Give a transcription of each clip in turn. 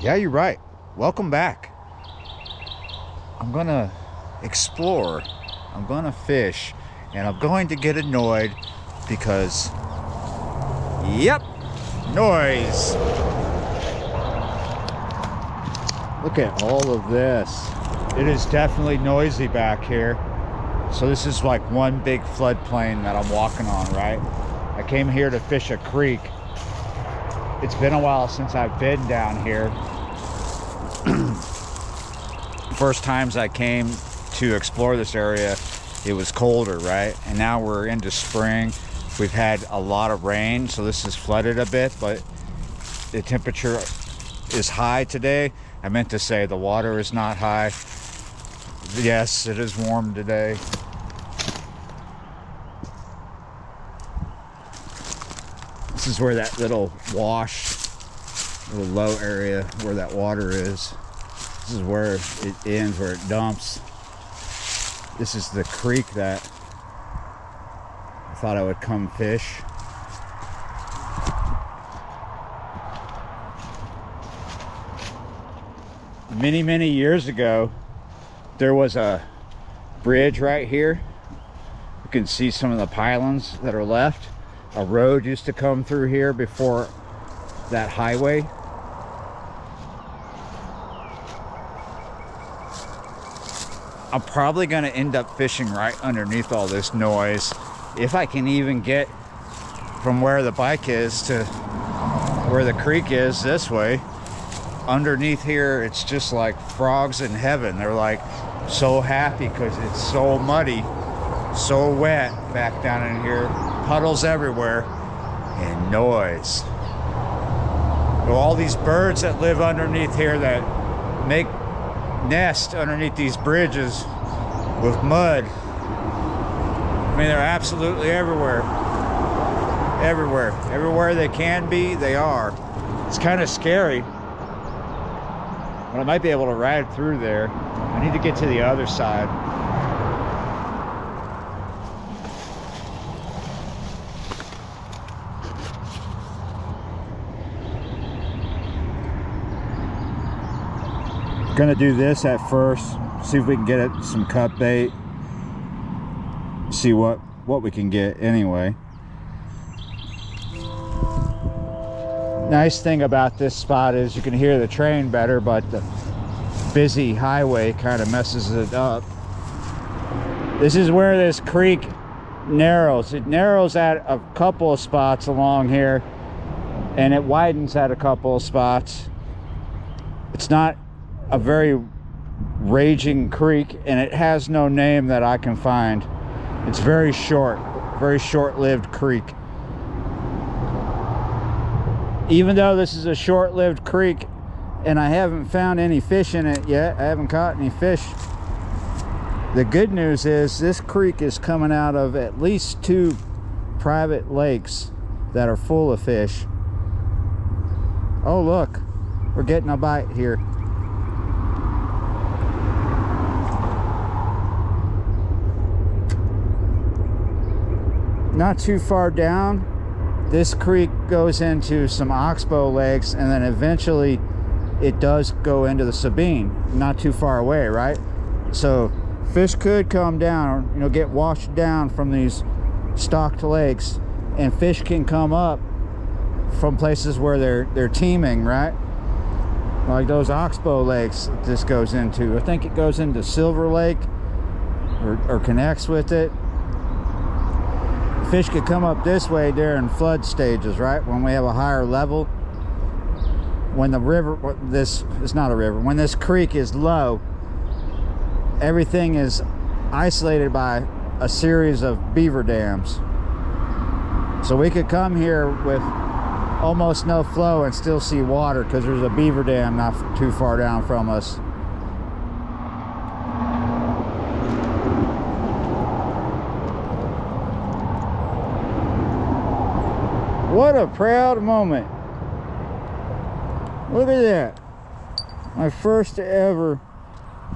Yeah, you're right. Welcome back. I'm gonna explore, I'm gonna fish, and I'm going to get annoyed because, yep, noise. Look at all of this. It is definitely noisy back here. So this is like one big floodplain that I'm walking on, right? I came here to fish a creek. It's been a while since I've been down here. First times I came to explore this area, it was colder, right? And now we're into spring. We've had a lot of rain, so this is flooded a bit, but the temperature is high today. I meant to say the water is not high. Yes, it is warm today. This is where that little wash, little low area where that water is. This is where it ends, where it dumps. This is the creek that I thought I would come fish. Many years ago, there was a bridge right here. You can see some of the pylons that are left. A road used to come through here before that highway. I'm probably going to end up fishing right underneath all this noise, if I can even get from where the bike is to where the creek is this way. Underneath here, it's just like frogs in heaven. They're like so happy because it's so muddy, so wet back down in here. Puddles everywhere and noise. All these birds that live underneath here that make nests underneath these bridges with mud. I mean, they're absolutely everywhere. Everywhere they can be, they are. It's kind of scary. But I might be able to ride through there. I need to get to the other side. Gonna do this at first, see if we can get it some cut bait, see what we can get anyway. Nice thing about this spot is you can hear the train better, but the busy highway kind of messes it up. This is where this creek narrows. It narrows at a couple of spots along here, and it widens at a couple of spots. It's not a very raging creek, and it has no name that I can find. It's very short-lived creek. Even though this is a short-lived creek and I haven't found any fish in it yet, I haven't caught any fish, the good news is this creek is coming out of at least 2 private lakes that are full of fish. Oh look, we're getting a bite here. Not too far down, this creek goes into some oxbow lakes, and then eventually it does go into the Sabine, not too far away, right? So fish could come down, you know, get washed down from these stocked lakes, and fish can come up from places where they're teeming, right? Like those oxbow lakes that this goes into. I think it goes into Silver Lake or connects with it. Fish could come up this way during flood stages, right? When we have a higher level. When the river, this is not a river, when this creek is low, everything is isolated by a series of beaver dams. So we could come here with almost no flow and still see water because there's a beaver dam not too far down from us. What a proud moment. Look at that. My first ever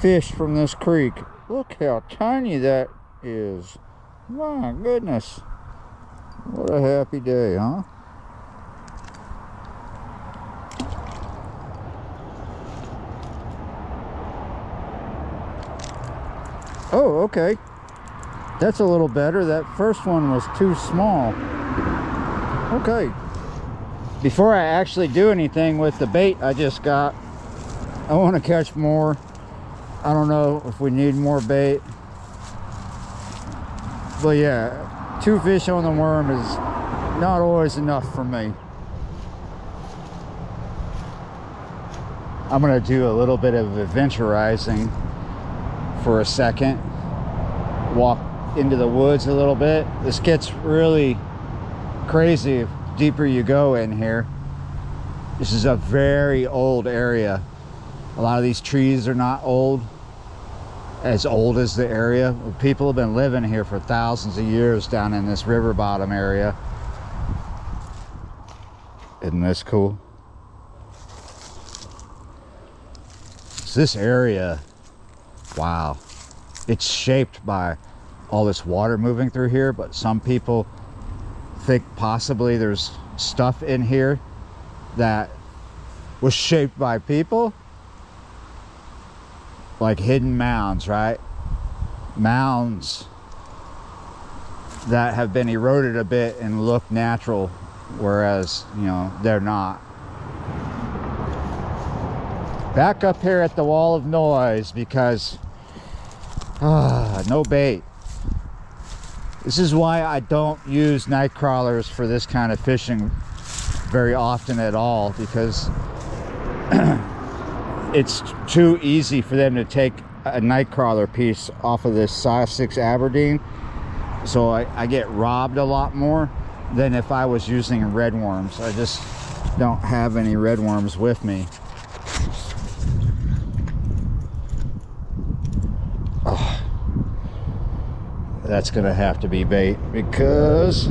fish from this creek. Look how tiny that is. My goodness. What a happy day, huh? Oh, okay. That's a little better. That first one was too small. Okay. Before I actually do anything with the bait I just got, I want to catch more. I don't know if we need more bait. But yeah, 2 fish on the worm is not always enough for me. I'm going to do a little bit of adventurizing for a second. Walk into the woods a little bit. This gets really crazy the deeper you go in here. This is a very old area. A lot of these trees are not as old as the area. People have been living here for thousands of years down in this river bottom area. Isn't this cool? So this area, wow, it's shaped by all this water moving through here, but some people think possibly there's stuff in here that was shaped by people, like hidden mounds, right? Mounds that have been eroded a bit and look natural, whereas, you know, they're not. Back up here at the wall of noise because no bait. This is why I don't use night crawlers for this kind of fishing very often at all, because it's too easy for them to take a night crawler piece off of this size 6 Aberdeen. So I get robbed a lot more than if I was using red worms. I just don't have any red worms with me. Oh, that's gonna have to be bait because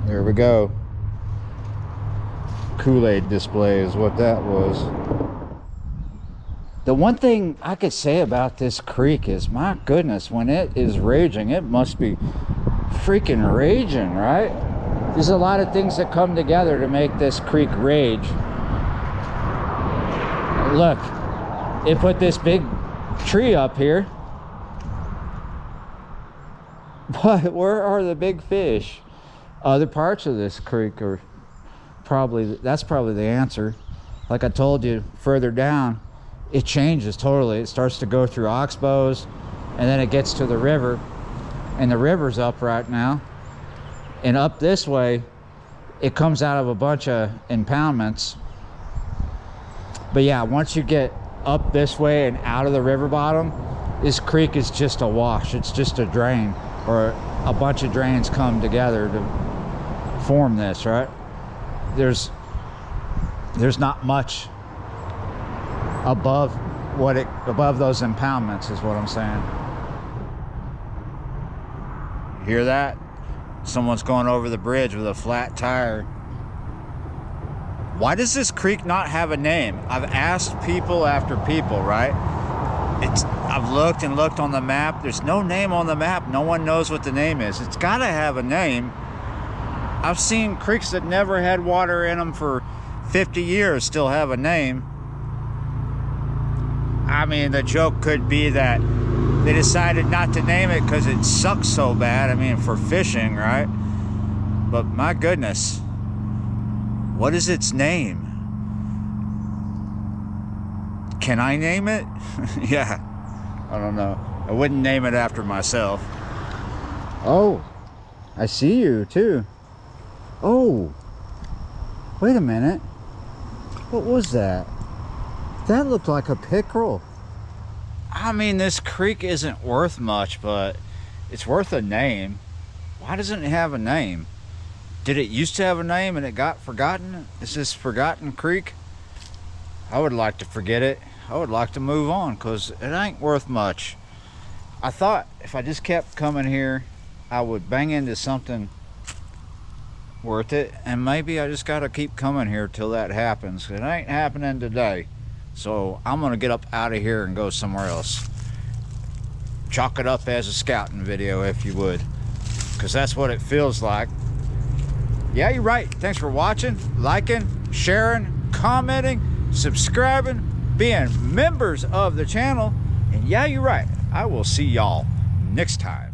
there we go. Kool-Aid display is what that was. The one thing I could say about this creek is, my goodness, when it is raging, it must be freaking raging, right? There's a lot of things that come together to make this creek rage. Look, it put this big tree up here. But where are the big fish? Other parts of this creek are probably, that's probably the answer. Like I told you, further down, it changes totally. It starts to go through oxbows, and then it gets to the river, and the river's up right now. And up this way, it comes out of a bunch of impoundments. But yeah, once you get up this way and out of the river bottom, this creek is just a wash. It's just a drain, or a bunch of drains come together to form this, right? There's not much above those impoundments, is what I'm saying. You hear that? Someone's going over the bridge with a flat tire. Why does this creek not have a name? I've asked people after people, right? I've looked and looked on the map. There's no name on the map. No one knows what the name is. It's got to have a name. I've seen creeks that never had water in them for 50 years still have a name. I mean, the joke could be that they decided not to name it because it sucks so bad. I mean, for fishing, right? But my goodness, what is its name? Can I name it? Yeah, I don't know. I wouldn't name it after myself. Oh, I see you too. Oh, wait a minute. What was that? That looked like a pickerel. I mean, this creek isn't worth much, but it's worth a name. Why doesn't it have a name? Did it used to have a name and it got forgotten? Is this Forgotten Creek? I would like to forget it. I would like to move on because it ain't worth much. I thought if I just kept coming here, I would bang into something worth it, and maybe I just gotta keep coming here till that happens. It ain't happening today, so I'm gonna get up out of here and go somewhere else. Chalk it up as a scouting video if you would, because that's what it feels like. Yeah, you're right. Thanks for watching, liking, sharing, commenting, subscribing, being members of the channel. And yeah, you're right. I will see y'all next time.